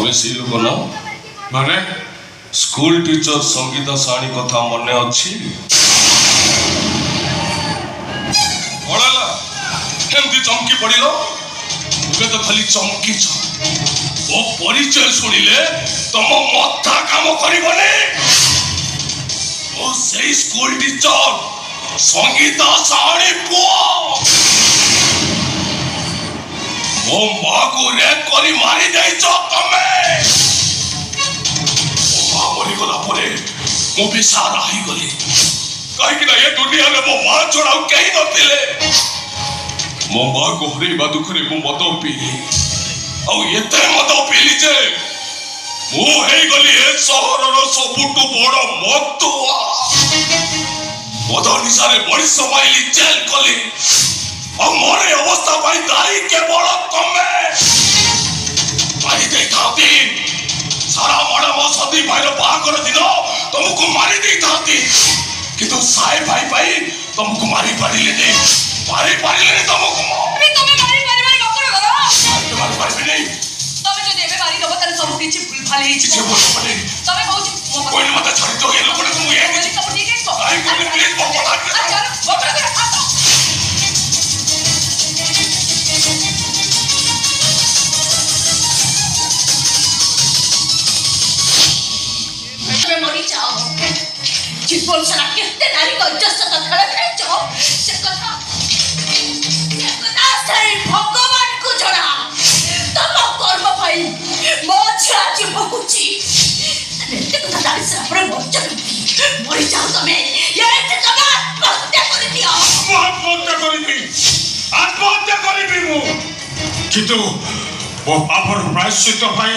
तमें से लोक न माने स्कूल टीचर संगीता साणी कथा मन अच्छी एमती चमकी पड़िल तुम तो खाली चमकी ओ परिचय शुणिले तुम मथा काम करबने ओ से स्कूल टीचर संगीता साणी पुआ मो माँ को रेप करी मारी देइछ तमे माँ मरीगला परे मु बेसारा ही गली कहीं ये दुनिया में मो माँ छोड़ा कहीं नथिले मो माँ को हरैबा दुखरे मु मद पीली आते मद पीली जे मु हे गली ए सहरर सबुठु बड़ मदुआ मद निशारे मनीष माइली जेल कली और मोरे अवस्था पाई दाई केवल तमे मारी दे थाती सारा मड़ा मो सदी भाई रो बागर दिन तुमको मारी दे थाती किंतु साई भाई भाई तुमको मारी पारिले नहीं तुमको अबे तमे मारी बकर गरो मारी पारिबे नहीं तमे जो देबे मारी दबो तारे सब किछि भूल भाले हिच किछि बोल पड़े तमे कहू कोई मत छाड़ी दो ये लोग ने तुम ये बोली सब ठीक है तो आई को प्लीज बता मरी जाओ जीवन सारा केते नारी को इज्जत तो खड़ा खेचो से कथा सही भगवान को जणा तम कर्म भाई मो छाची भकुची एते कथा दारी से अपने मरी जाओ तमे ये तमे आत्महत्या कर दियो आत्महत्या करी मु किंतु वो पापर प्रायश्चित पाई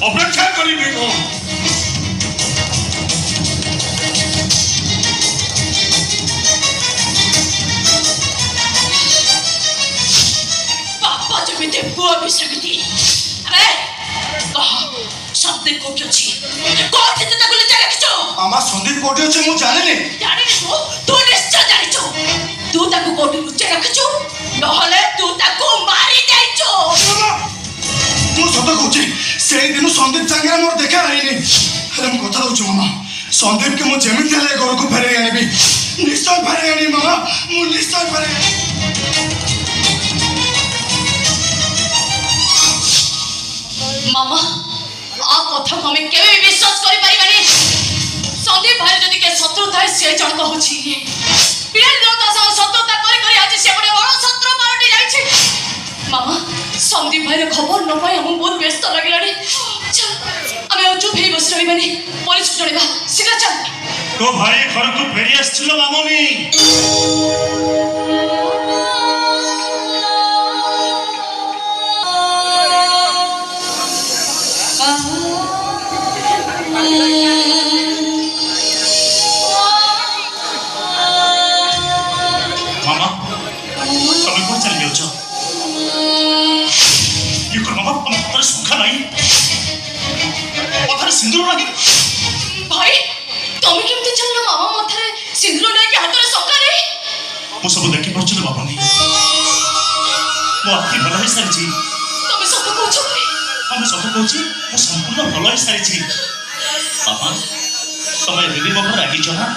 अपेक्षा करी मु पापा जमिते बुआ भी समिति अरे कह संदीप कोठी अछि कोठी ते ताको ले रखिছো आमा संदीप कोठी अछि मु जाने जाने तू निश्चय जानिছো तू ताको कोठी लुचे रखिছো नहले तू ताको मारी जाइছো मु सत कहूची से दिन संदीप संगे मोर देखा आईनी अरे मु कथा दउछु मामा संदीप के मु जेमिति ले घर को फेरे आनिबी निश्चय फेरे आनी मामा मु निश्चय फेरे मामा आ कथा को हमें केवे विश्वास करि परिबानी संदीप भाई जदी के शत्रु थाए से जण कहूची पिया लोता सा शत्रुता करी आज से बड़े बड़ शत्रु पार्टी जाईछि मामा संदीप भाई खबर न पाई हम बहुत व्यस्त लागलानी चल हमें चुप ही बस रहिबानी पुलिस को जणेबा सीधा चल तो भाई घर को फेरी आछिलो मामूनी मामा तुम को चल जाओ ये कर मामा तुम पर सुखा नहीं पत्थर सिंदूर नहीं भाई तुम केमते चलना मामा मथरे सिंदूर नै के हाथ रे सका नहीं मु सब देखि परछु बाबा नहीं मो आखि भला ही सारी तुम सब कहछो भाई हम सब कहछि मो संपूर्ण भला ही सारी बाबा तुम एबी मो पर रागी छ ना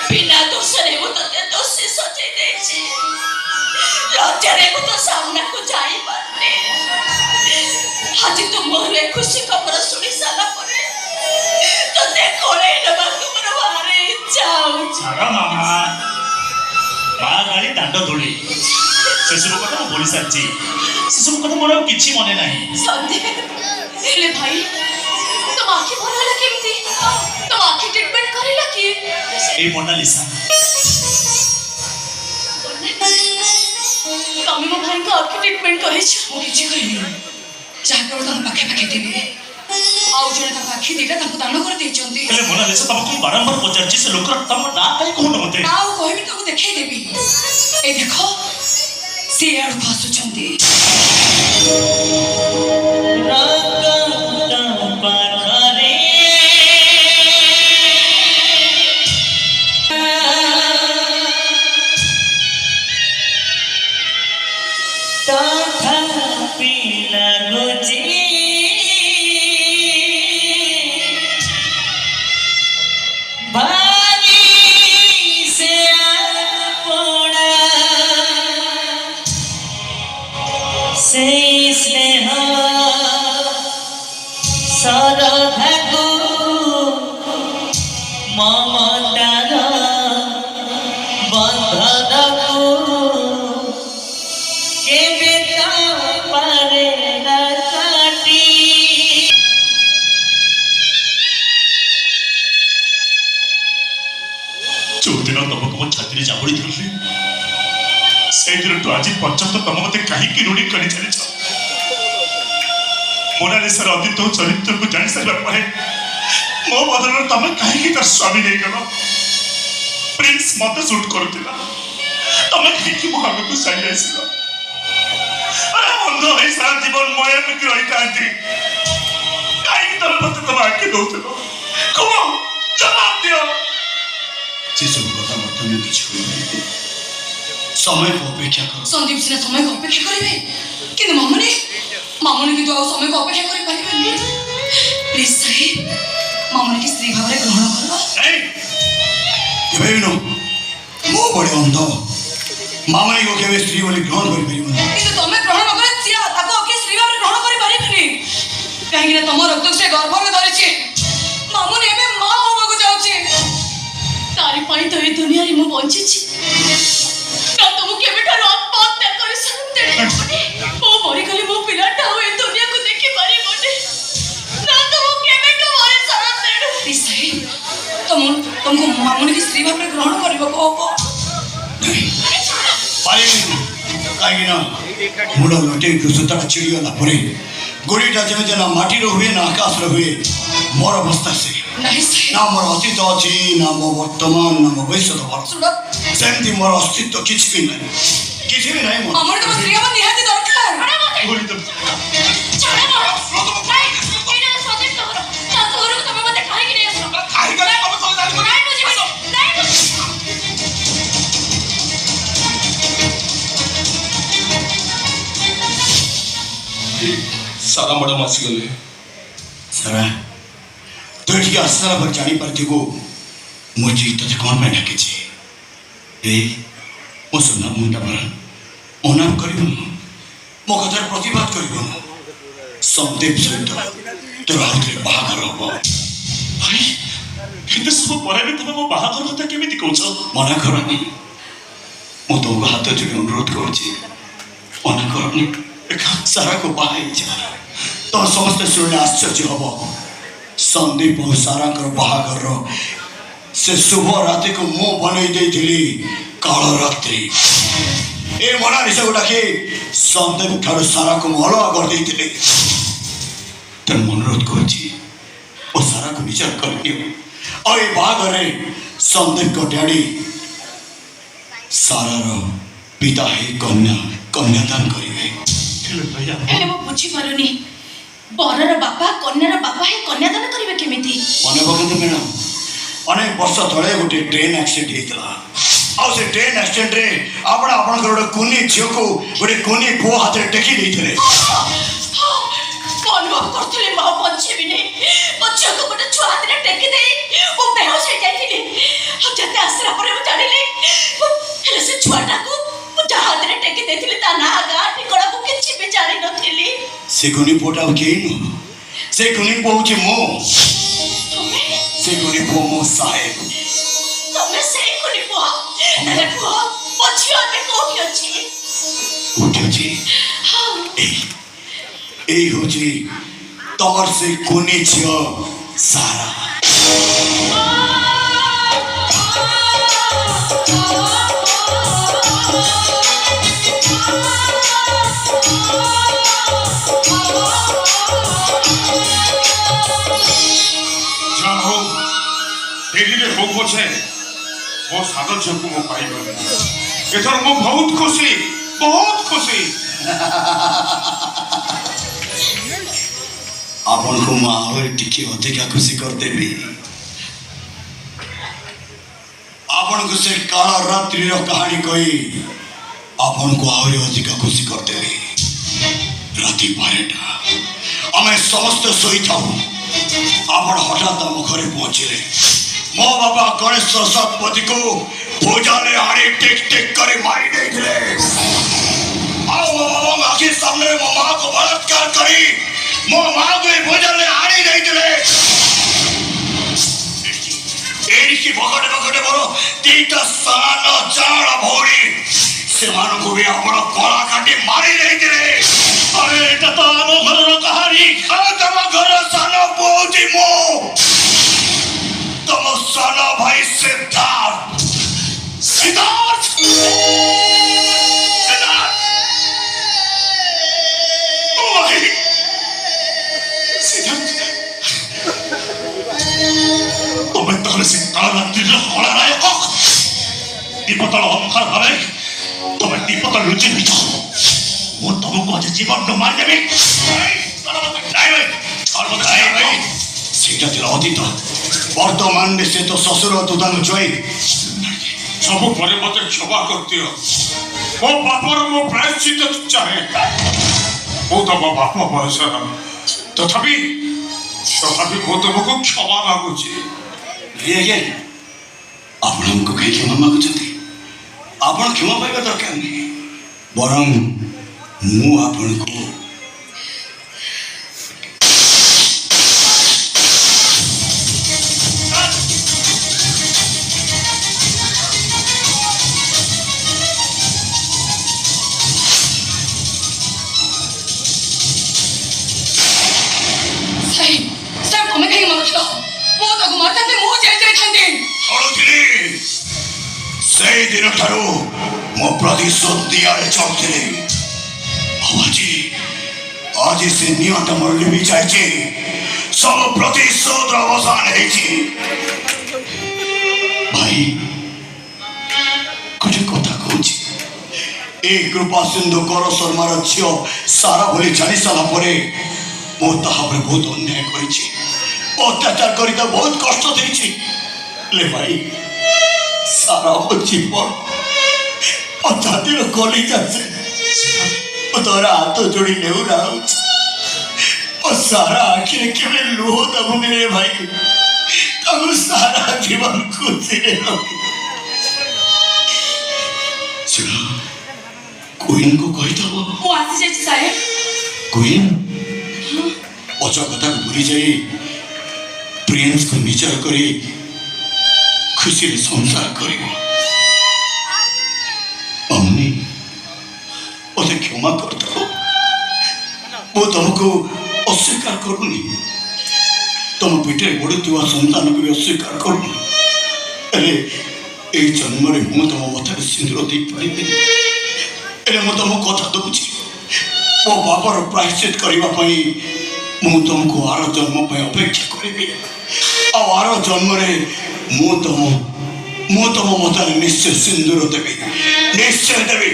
बिना दोष रे वो तो दोषी सोचे देछि लज्जारे को तो सामना को जाई पाते आज तो मोरे खुशी खबर सुनी साला परे तो देखो रे नबा तुमर बारे जाऊ सारा मामा बा गाली दांड धोली से सब कथा बोली साची से सब कथा मोर किछि मने नाही संदीप ले भाई तुम आखि भरला केमती तुम आखि ट्रीटमेंट करेला की ए मोनालिसा तमे मो भाई को आखि ट्रीटमेंट करे छ मो किछि कहिनी जाके तम पाखे पाखे देबे आउ जने ता आखि दिटा ताको दान कर देचंती हेले मोनालिसा तुमको बारंबार पचारछि से लोक तम ना काई कहू न मते आउ कहबी तो देखाई देबी ए देखो से आड़ भासुचंती तो सरधाको ममतार बन्धनको केबे त पारेन काटी। जोदिन तमको मो छाती जाबड़ी धरली से दिन तो आज पर्यंत तम मते कहीं ऋणी कर चलीछ। मोनालिसार अतीत चरित्र को जानी सारा पर मो बदल तम कहीं तार स्वामी नहीं गल। प्रिंस मत शूट करुला तम कहीं मो आग को सारी आसिल। अरे अंध हो सारा जीवन मया मित्र रही था कहीं तम मत तम आगे दौल कह जवाब दियो। से सब कथा बर्तमान किसी समय को अपेक्षा करो। संदीप सिना समय को अपेक्षा करेंगे कि मामुनी मामुनी की तो आ समय को अपेक्षा कर पारिबे। प्लीज साहेब मामुनी की स्त्री भाव ग्रहण करो। नहीं केबे नो मो बड़े अंध मामनी को केबे स्त्री बोली ग्रहण कर परिबो। किंतु तमे ग्रहण न करे सिया ताको के स्त्री भाव ग्रहण करि पारिबेनी काहे कि तम रक्त से गर्भ में धरिछि। मामुनी एबे मां होबा को जाउछि तारी पई तो ए दुनिया रे मु बंचिछि ना तुम केबे ठारो आत्महत्या करि सकते ओ मरि गली मो पिलाटा हो ए दुनिया को देखि पारि बने ना तुम केबे तो मरि सकते दिसै तुमको मामुनी की स्त्री भाव ग्रहण करबो को पारिबो काहे ना मुड़ लटे दुसता चिड़िया ला परे गोड़ीटा जेमे जना माटी रो हुए ना आकाश रो हुए मोर अवस्था से नहीं सही ना मोर अतीत अछि ना मो वर्तमान ना मो भविष्य सुनो सेमती मोर अस्तित्व किछि भी नहीं मोर मामुनी तो स्त्री भाव निहाती दरकार अरे मते बोली तुम छाड़ा मारो नहीं एना सजे तोर ना तोर को तमे मते काहे कि नहीं आसो काहे गले तमे कोन जानि नहीं बुझी नहीं सारा मैडम आसी गले। सारा तो ठीक आसला पर जानी पारती को मुझे तते कौन में ढके छे ए ओ सुना मुंडा पर ओनाम करिबो मो कथार प्रतिवाद करिबो संदीप सहित तोर हाथरे बाहागर हबो। भाई एते सब परे भी तमे मो बाहागर कथा केमिति कहउछ। मना करनी मो तो हाथ जोड़ी अनुरोध करुछि मना करनी सारा को बाहाई जा तो समस्त शुणे आश्चर्य हबो। संदीप और सारा कर बाहागर से शुभ राति को मु बनई देइथिली काल रात्रि ए मोनालिसा गुडा के संदीप ठार सारा को अलग कर देइथिली त अनुरोध करुछि ओ सारा को विचार करनियो और ए बाहागर संदीप को डैडी सारा पिता है कन्यादान करिवे। भैया एने वो बुझी पारुनी बरर बापा कन्यार बापा है कन्यादान करिवे केमिति मने पकंतु मैडम अनेक वर्ष तले गोटे ट्रेन एक्सीडेंट हेतला आ से ट्रेन एक्सीडेंट रे आपण गोटे कुनी झियो को गोटे कुनी पुओ हाथ रे टेकी देइथिले अनुभव करथिले मां बच्चे भी नहीं बच्चे को गोटे छुआ हाथ रे टेकी देई वो बेहोश हो जाइथिले हम जते आसरा परे मु जानिले हेले से छुआटा को मुझे हाथ रे टेकी देइथिले ता ना गा ठिकड़ा को किछि भी जानि नथिली से कुनी पोटा के नु से कुनी पोउची मो से कुनी पो मो साहेब तमे से कुनी पो हेले पो पछियो में कोठी अछि उठ्यो जी हां ए होची तमर से कुनी छियो सारा जाओ डेली रे हो पछे मो सागर झको मो पाई गले एथर मो बहुत खुशी आपन को माहौल टिके अधिका खुशी कर देबी आपन को से काला रात्रि रो कहानी कही आपन को आहुरी अधिका खुशी कर देबी। राति 12टा आमे समस्त सोई थाउ आपन हठात आम घरे पहुंचले मो बाबा गणेश सरस्वती को भोजाले आड़ी टेक टेक करे मारी देइले आओ मो बाबा आखिर सामने मो मां को बलात्कार करी मो मां को भोजाले आड़ी ठीक बगड़े बगड़े मोर दीटा सान जाड़ भौरी से मानक भी आपण कला काटी मारी देइतिले अरे एटा तो आम घर कहानी तम घर सान बोजी मो तम सान भाई सिद्धार्थ सिद्धार्थ सिद्धार्थ ओ भाई सिद्धार्थ तुम्हें तहले से काला दिल होला नायक दीपतल अंधार भावे तुम्हें दीपतल लुचि नहीं जाओ वो तुमको आज जीवन न मार देबे नहीं भाई और बताइए भाई सीटा दिला अतीत वर्तमान में से तो ससुर दुदान जोई सब परे मते क्षमा कर दियो मो बापर मो प्रायश्चित चाहे वो तो मो बाप बयस तथापि मो तुमको क्षमा मागुची ये आपण हमको कहीं क्षमा मागुचंती आपण क्षमा पाइबा दरकार नहीं बरं मु आपण को ସାର୍ ତମେ କାହିଁକି ମାରୁଛ ମୁଁ ତାକୁ ମାରିଥାନ୍ତି ମୁଁ ଜେଲ୍ ଯାଇଥାନ୍ତି ଚଳୁଥିଲି ସେଇ ଦିନ ଠାରୁ ମୋ ପ୍ରତିଶୋଧ ଦିଆରେ ଚାହୁଁଥିଲି ଆଜି ସେ ନିଅଣ୍ଟ ମୋର ଲିଭି ଯାଇଛି ସବୁ ପ୍ରତିଶୋଧର ଅବସାନ ହେଇଛି ଭାଇ ଗୋଟେ କଥା କହୁଛି ଏ କୃପା ସିନ୍ଧୁ କର ଶର୍ମାର ଝିଅ ସାରା ବୋଲି ଜାଣି ସାରିଲା ପରେ ମୁଁ ତାହା ଉପରେ ବହୁତ ଅନ୍ୟାୟ କରିଛି ଅତ୍ୟାଚାର କରି ତାକୁ ବହୁତ କଷ୍ଟ ଦେଇଛି ହେଲେ ଭାଇ ସାରା ମୋ ଜୀବନ ମୋ ଛାତିର କଲିଜା ସେ ତୋର ହାତ ଯୋଡ଼ି ନେଉରା ହଉଛି ମୋ ସାରା ଆଖିରେ କେବେ ଲୁହ ଦେବୁନି ରେ ଭାଇ ତାକୁ ସାରା ଜୀବନ ଖୁସିରେ ରଖି ଶୁଣ କୁଇନକୁ କହିଦେବ ମୁଁ ଆସିଯାଇଛି ସାହେବ କୁଇନ ପଛ କଥାକୁ ଭୁଲି ଯାଇ ପ୍ରିନ୍ସକୁ ନିଜର କରି ଖୁସିରେ ସଂସାର କରିବ ଅମନି ମୋତେ କ୍ଷମା କରିଦେବ ମୁଁ ତମକୁ ଅସ୍ୱୀକାର କରୁନି ତମ ପିଠରେ ବଢୁଥିବା ସନ୍ତାନକୁ ବି ଅସ୍ୱୀକାର କରୁନି ହେଲେ ଏଇ ଜନ୍ମରେ ମୁଁ ତମ ମଥାରେ ସିନ୍ଦୁର ଦେଇପାରିବିନି ହେଲେ ମୁଁ ତମକୁ କଥା ଦେଉଛି ମୋ ବାବାର ପ୍ରାୟଶ୍ଚିତ କରିବା ପାଇଁ ମୁଁ ତମକୁ ଆର ଜନ୍ମ ପାଇଁ ଅପେକ୍ଷା କରିବି ଆଉ ଆର ଜନ୍ମରେ ମୁଁ ତମ ମତରେ ନିଶ୍ଚୟ ସିନ୍ଦୁର ଦେବି ନିଶ୍ଚୟ ଦେବି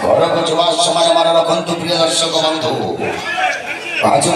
ଘରକୁ ଯିବା ସମୟ ମନେ ରଖନ୍ତୁ ପ୍ରିୟ ଦର୍ଶକ ବନ୍ଧୁ ଆଜି